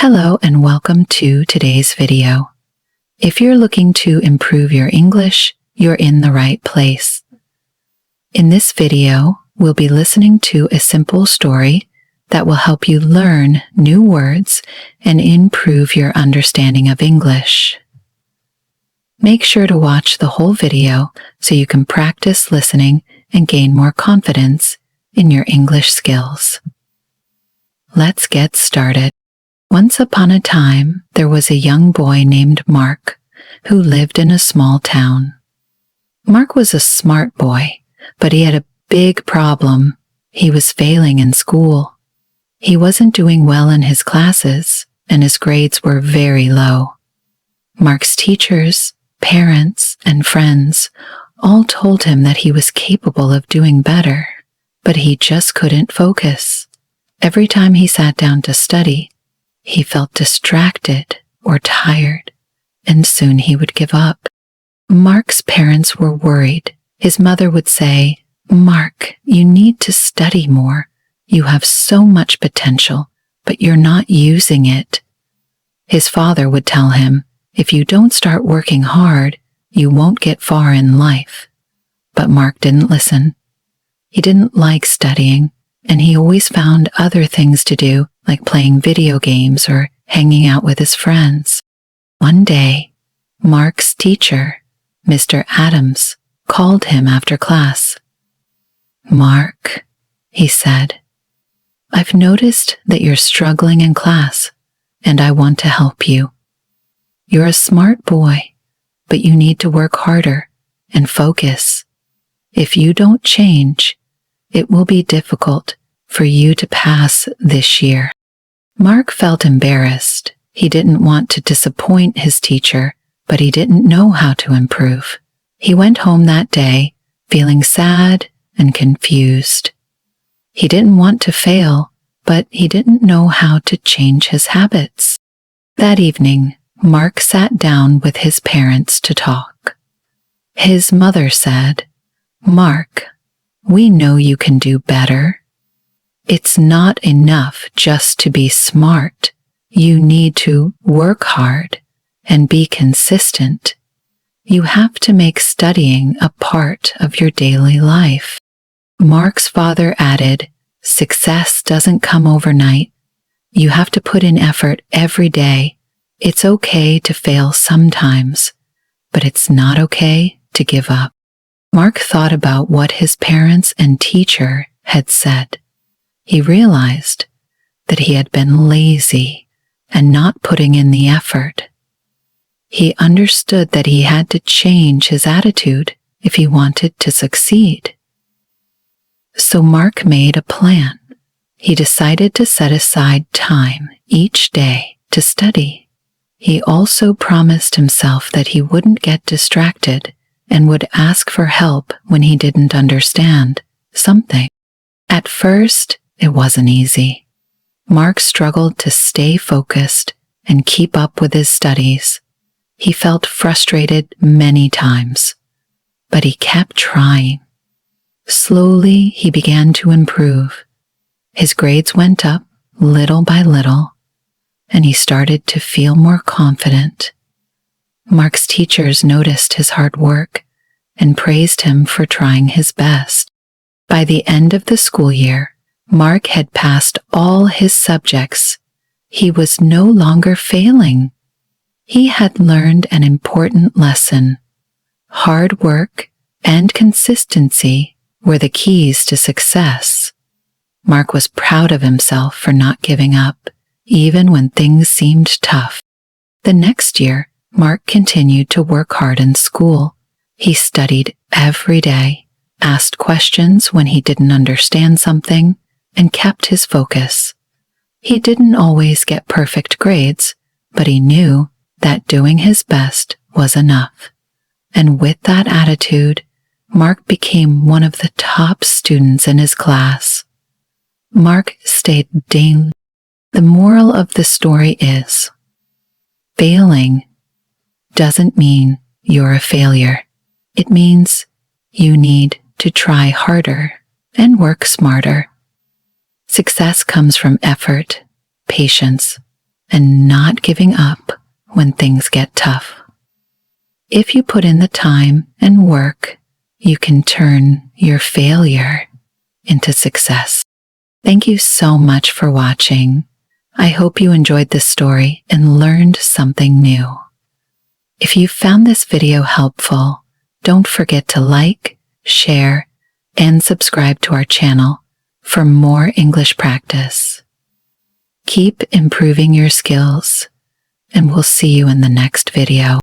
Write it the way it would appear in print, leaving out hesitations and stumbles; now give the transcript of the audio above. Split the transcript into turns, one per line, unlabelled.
Hello and welcome to today's video. If you're looking to improve your English, you're in the right place. In this video, we'll be listening to a simple story that will help you learn new words and improve your understanding of English. Make sure to watch the whole video so you can practice listening and gain more confidence in your English skills. Let's get started. Once upon a time, there was a young boy named Mark who lived in a small town. Mark was a smart boy, but he had a big problem. He was failing in school. He wasn't doing well in his classes, and his grades were very low. Mark's teachers, parents, and friends all told him that he was capable of doing better, but he just couldn't focus. Every time he sat down to study, he felt distracted or tired, and soon he would give up. Mark's parents were worried. His mother would say, "Mark, you need to study more. You have so much potential, but you're not using it." His father would tell him, "If you don't start working hard, you won't get far in life." But Mark didn't listen. He didn't like studying, and he always found other things to do, like playing video games or hanging out with his friends. One day, Mark's teacher, Mr. Adams, called him after class. "Mark," he said, "I've noticed that you're struggling in class, and I want to help you. You're a smart boy, but you need to work harder and focus. If you don't change, it will be difficult for you to pass this year." Mark felt embarrassed. He didn't want to disappoint his teacher, but he didn't know how to improve. He went home that day feeling sad and confused. He didn't want to fail, but he didn't know how to change his habits. That evening, Mark sat down with his parents to talk. His mother said, "Mark, we know you can do better. It's not enough just to be smart. You need to work hard and be consistent. You have to make studying a part of your daily life." Mark's father added, "Success doesn't come overnight. You have to put in effort every day. It's okay to fail sometimes, but it's not okay to give up." Mark thought about what his parents and teacher had said. He realized that he had been lazy and not putting in the effort. He understood that he had to change his attitude if he wanted to succeed. So Mark made a plan. He decided to set aside time each day to study. He also promised himself that he wouldn't get distracted and would ask for help when he didn't understand something. At first, it wasn't easy. Mark struggled to stay focused and keep up with his studies. He felt frustrated many times, but he kept trying. Slowly, he began to improve. His grades went up little by little, and he started to feel more confident. Mark's teachers noticed his hard work and praised him for trying his best. By the end of the school year, Mark had passed all his subjects. He was no longer failing. He had learned an important lesson. Hard work and consistency were the keys to success. Mark was proud of himself for not giving up, even when things seemed tough. The next year, Mark continued to work hard in school. He studied every day, asked questions when he didn't understand something, and kept his focus. He didn't always get perfect grades, but he knew that doing his best was enough. And with that attitude, Mark became one of the top students in his class. Mark stayed daily. The moral of the story is, failing doesn't mean you're a failure. It means you need to try harder and work smarter. Success comes from effort, patience, and not giving up when things get tough. If you put in the time and work, you can turn your failure into success. Thank you so much for watching. I hope you enjoyed this story and learned something new. If you found this video helpful, don't forget to like, share, and subscribe to our channel for more English practice. Keep improving your skills, and we'll see you in the next video.